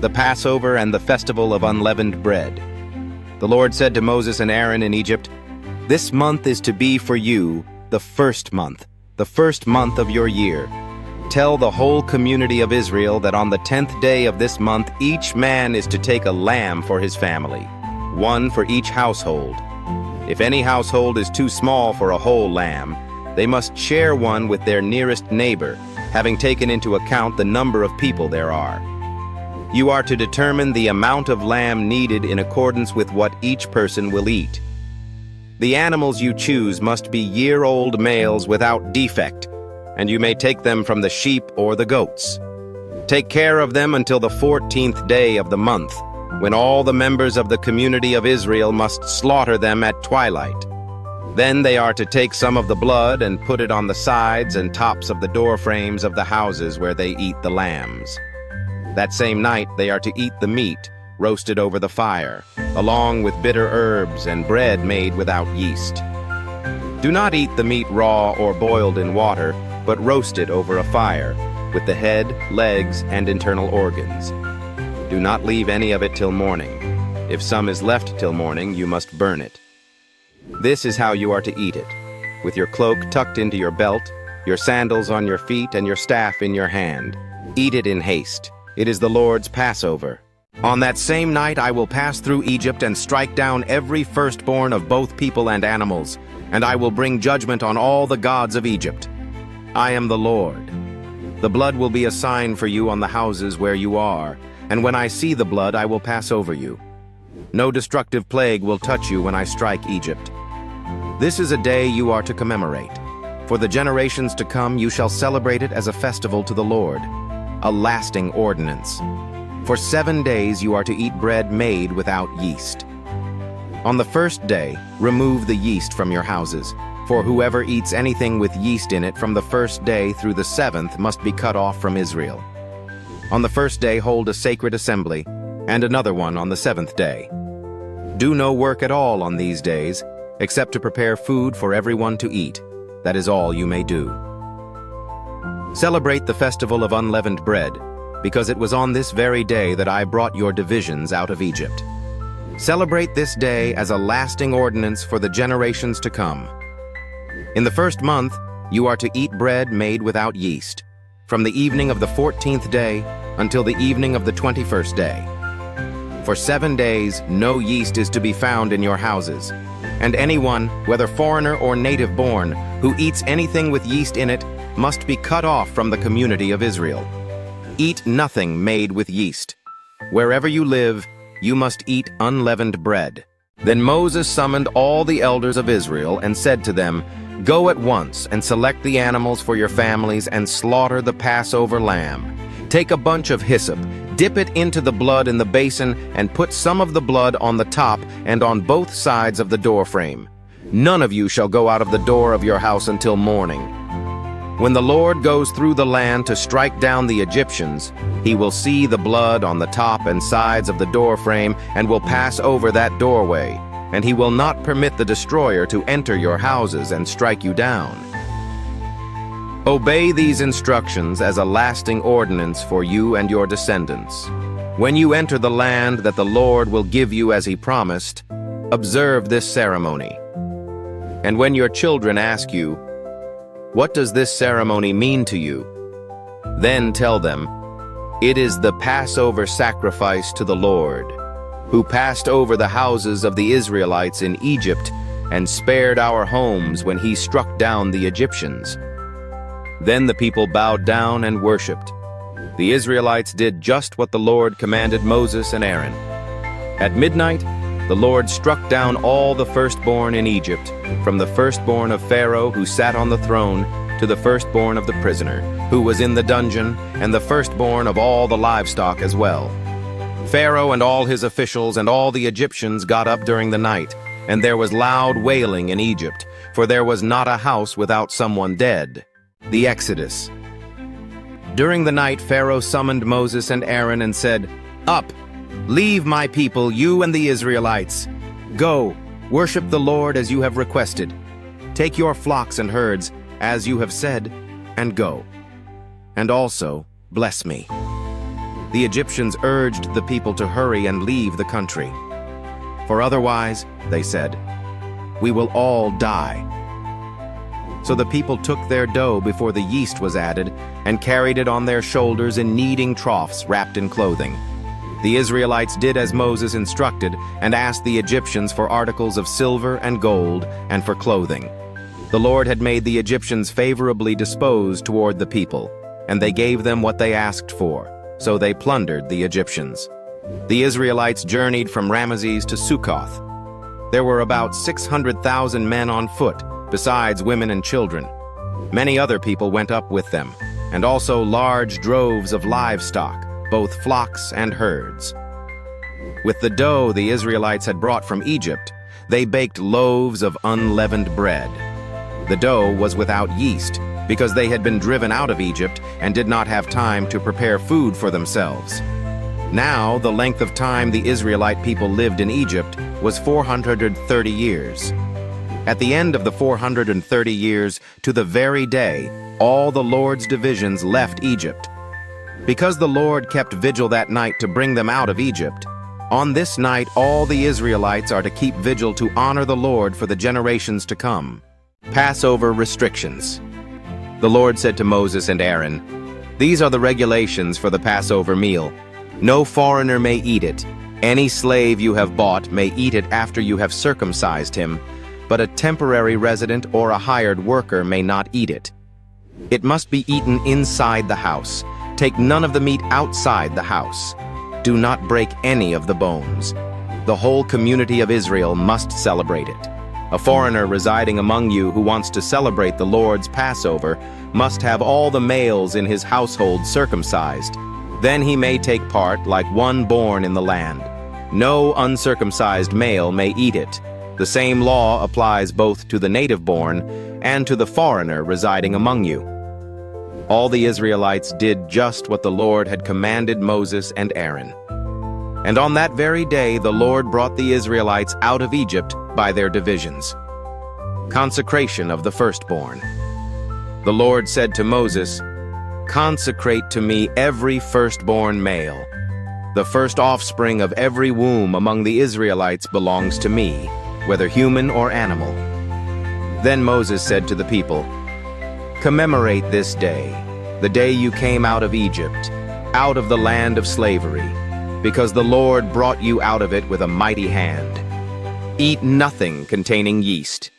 the Passover and the festival of unleavened bread. The Lord said to Moses and Aaron in Egypt, "This month is to be for you the first month of your year. Tell the whole community of Israel that on the 10th day of this month each man is to take a lamb for his family, one for each household. If any household is too small for a whole lamb, they must share one with their nearest neighbor, having taken into account the number of people there are. You are to determine the amount of lamb needed in accordance with what each person will eat. The animals you choose must be year-old males without defect, and you may take them from the sheep or the goats. Take care of them until the 14th day of the month, when all the members of the community of Israel must slaughter them at twilight. Then they are to take some of the blood and put it on the sides and tops of the doorframes of the houses where they eat the lambs. That same night they are to eat the meat, roasted over the fire, along with bitter herbs and bread made without yeast. Do not eat the meat raw or boiled in water, but roast it over a fire, with the head, legs, and internal organs. Do not leave any of it till morning. If some is left till morning, you must burn it. This is how you are to eat it, with your cloak tucked into your belt, your sandals on your feet, and your staff in your hand. Eat it in haste. It is the Lord's Passover. On that same night I will pass through Egypt and strike down every firstborn of both people and animals, and I will bring judgment on all the gods of Egypt. I am the Lord. The blood will be a sign for you on the houses where you are, and when I see the blood I will pass over you. No destructive plague will touch you when I strike Egypt. This is a day you are to commemorate. For the generations to come you shall celebrate it as a festival to the Lord, a lasting ordinance. For 7 days you are to eat bread made without yeast. On the first day, remove the yeast from your houses, for whoever eats anything with yeast in it from the first day through the 7th must be cut off from Israel. On the first day hold a sacred assembly, and another one on the 7th day. Do no work at all on these days, except to prepare food for everyone to eat. That is all you may do. Celebrate the festival of unleavened bread, because it was on this very day that I brought your divisions out of Egypt. Celebrate this day as a lasting ordinance for the generations to come. In the first month, you are to eat bread made without yeast, from the evening of the 14th day until the evening of the 21st day. For 7 days, no yeast is to be found in your houses, and anyone, whether foreigner or native-born, who eats anything with yeast in it must be cut off from the community of Israel. Eat nothing made with yeast. Wherever you live, you must eat unleavened bread. Then Moses summoned all the elders of Israel and said to them, "Go at once and select the animals for your families and slaughter the Passover lamb. Take a bunch of hyssop, dip it into the blood in the basin, and put some of the blood on the top and on both sides of the doorframe. None of you shall go out of the door of your house until morning. When the Lord goes through the land to strike down the Egyptians, he will see the blood on the top and sides of the doorframe and will pass over that doorway, and he will not permit the destroyer to enter your houses and strike you down. Obey these instructions as a lasting ordinance for you and your descendants. When you enter the land that the Lord will give you as he promised, observe this ceremony. And when your children ask you, 'What does this ceremony mean to you?' then tell them, 'It is the Passover sacrifice to the Lord, who passed over the houses of the Israelites in Egypt and spared our homes when he struck down the Egyptians.' Then the people bowed down and worshipped. The Israelites did just what the Lord commanded Moses and Aaron. At midnight, the Lord struck down all the firstborn in Egypt, from the firstborn of Pharaoh who sat on the throne to the firstborn of the prisoner who was in the dungeon, and the firstborn of all the livestock as well. Pharaoh and all his officials and all the Egyptians got up during the night, and there was loud wailing in Egypt, for there was not a house without someone dead. The Exodus. During the night Pharaoh summoned Moses and Aaron and said, "Up, leave my people, you and the Israelites. Go, worship the Lord as you have requested. Take your flocks and herds, as you have said, and go. And also, bless me." the Egyptians urged the people to hurry and leave the country. For otherwise, they said, we will all die. So the people took their dough before the yeast was added and carried it on their shoulders in kneading troughs wrapped in clothing. The Israelites did as Moses instructed and asked the Egyptians for articles of silver and gold and for clothing. The Lord had made the Egyptians favorably disposed toward the people, and they gave them what they asked for, so they plundered the Egyptians. The Israelites journeyed from Ramesses to Succoth. There were about 600,000 men on foot, besides women and children. Many other people went up with them, and also large droves of livestock, both flocks and herds. With the dough the Israelites had brought from Egypt, they baked loaves of unleavened bread. The dough was without yeast, because they had been driven out of Egypt and did not have time to prepare food for themselves. Now, the length of time the Israelite people lived in Egypt was 430 years. At the end of the 430 years, to the very day, all the Lord's divisions left Egypt. Because the Lord kept vigil that night to bring them out of Egypt, on this night all the Israelites are to keep vigil to honor the Lord for the generations to come. Passover restrictions. The Lord said to Moses and Aaron, "These are the regulations for the Passover meal. No foreigner may eat it. Any slave you have bought may eat it after you have circumcised him, but a temporary resident or a hired worker may not eat it. It must be eaten inside the house. Take none of the meat outside the house. Do not break any of the bones. The whole community of Israel must celebrate it. A foreigner residing among you who wants to celebrate the Lord's Passover must have all the males in his household circumcised. Then he may take part like one born in the land. No uncircumcised male may eat it. The same law applies both to the native-born and to the foreigner residing among you." All the Israelites did just what the Lord had commanded Moses and Aaron. And on that very day the Lord brought the Israelites out of Egypt by their divisions. Consecration of the firstborn. The Lord said to Moses, "Consecrate to me every firstborn male. The first offspring of every womb among the Israelites belongs to me, whether human or animal." Then Moses said to the people, "Commemorate this day, the day you came out of Egypt, out of the land of slavery, because the Lord brought you out of it with a mighty hand. Eat nothing containing yeast.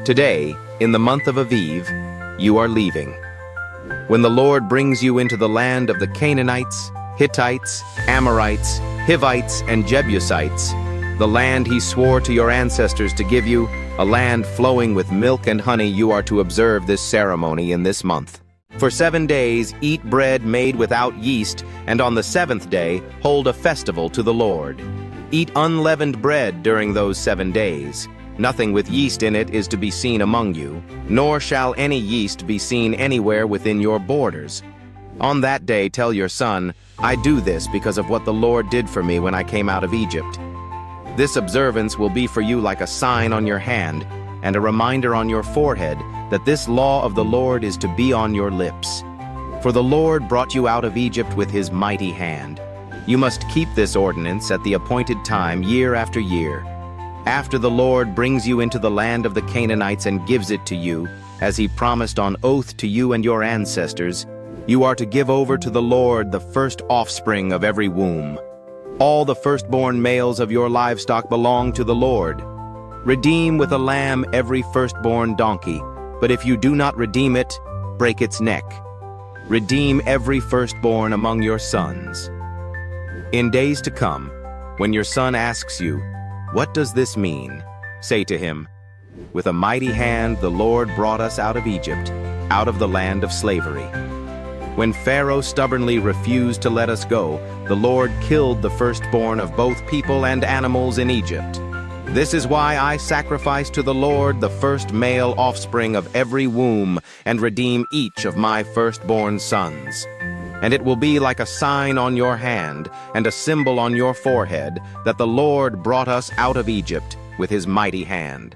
Today, in the month of Aviv, you are leaving. When the Lord brings you into the land of the Canaanites, Hittites, Amorites, Hivites, and Jebusites, the land he swore to your ancestors to give you, a land flowing with milk and honey, you are to observe this ceremony in this month. For 7 days eat bread made without yeast, and on the 7th day hold a festival to the Lord. Eat unleavened bread during those 7 days. Nothing with yeast in it is to be seen among you, nor shall any yeast be seen anywhere within your borders. On that day tell your son, I do this because of what the Lord did for me when I came out of Egypt. This observance will be for you like a sign on your hand and a reminder on your forehead that this law of the Lord is to be on your lips. For the Lord brought you out of Egypt with his mighty hand. You must keep this ordinance at the appointed time year after year. After the Lord brings you into the land of the Canaanites and gives it to you, as he promised on oath to you and your ancestors, you are to give over to the Lord the first offspring of every womb. All the firstborn males of your livestock belong to the Lord. Redeem with a lamb every firstborn donkey, but if you do not redeem it, break its neck. Redeem every firstborn among your sons. In days to come, when your son asks you, "What does this mean?" say to him, "With a mighty hand the Lord brought us out of Egypt, out of the land of slavery. When Pharaoh stubbornly refused to let us go, the Lord killed the firstborn of both people and animals in Egypt. This is why I sacrifice to the Lord the first male offspring of every womb and redeem each of my firstborn sons. And it will be like a sign on your hand and a symbol on your forehead that the Lord brought us out of Egypt with his mighty hand."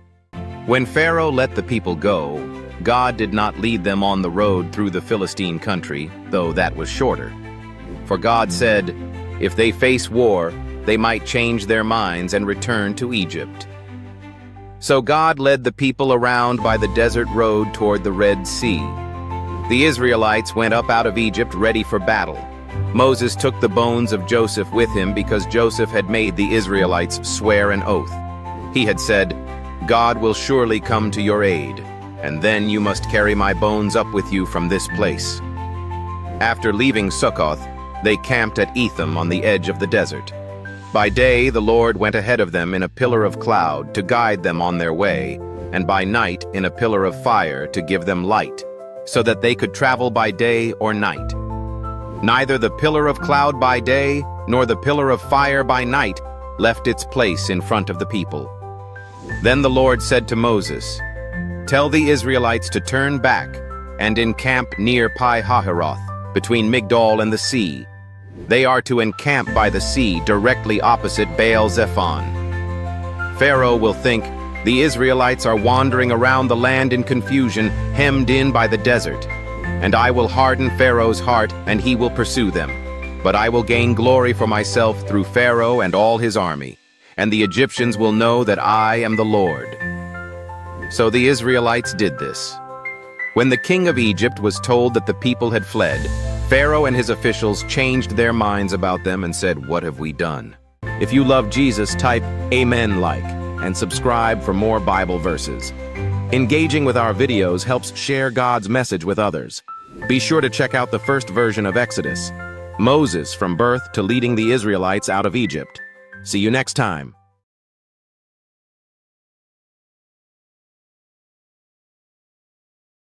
When Pharaoh let the people go, God did not lead them on the road through the Philistine country, though that was shorter. For God said, if they face war, they might change their minds and return to Egypt. So God led the people around by the desert road toward the Red Sea. The Israelites went up out of Egypt ready for battle. Moses took the bones of Joseph with him because Joseph had made the Israelites swear an oath. He had said, God will surely come to your aid, and then you must carry my bones up with you from this place. After leaving Sukkoth, they camped at Etham on the edge of the desert. By day the Lord went ahead of them in a pillar of cloud to guide them on their way, and by night in a pillar of fire to give them light, so that they could travel by day or night. Neither the pillar of cloud by day nor the pillar of fire by night left its place in front of the people. Then the Lord said to Moses, Tell the Israelites to turn back and encamp near Pi-hahiroth, between Migdol and the sea. They are to encamp by the sea directly opposite Baal-zephon. Pharaoh will think, the Israelites are wandering around the land in confusion, hemmed in by the desert. And I will harden Pharaoh's heart, and he will pursue them. But I will gain glory for myself through Pharaoh and all his army, and the Egyptians will know that I am the Lord. So the Israelites did this. When the king of Egypt was told that the people had fled, Pharaoh and his officials changed their minds about them and said, What have we done? If you love Jesus, type Amen like, and subscribe for more Bible verses. Engaging with our videos helps share God's message with others. Be sure to check out the first version of Exodus, Moses from birth to leading the Israelites out of Egypt. See you next time.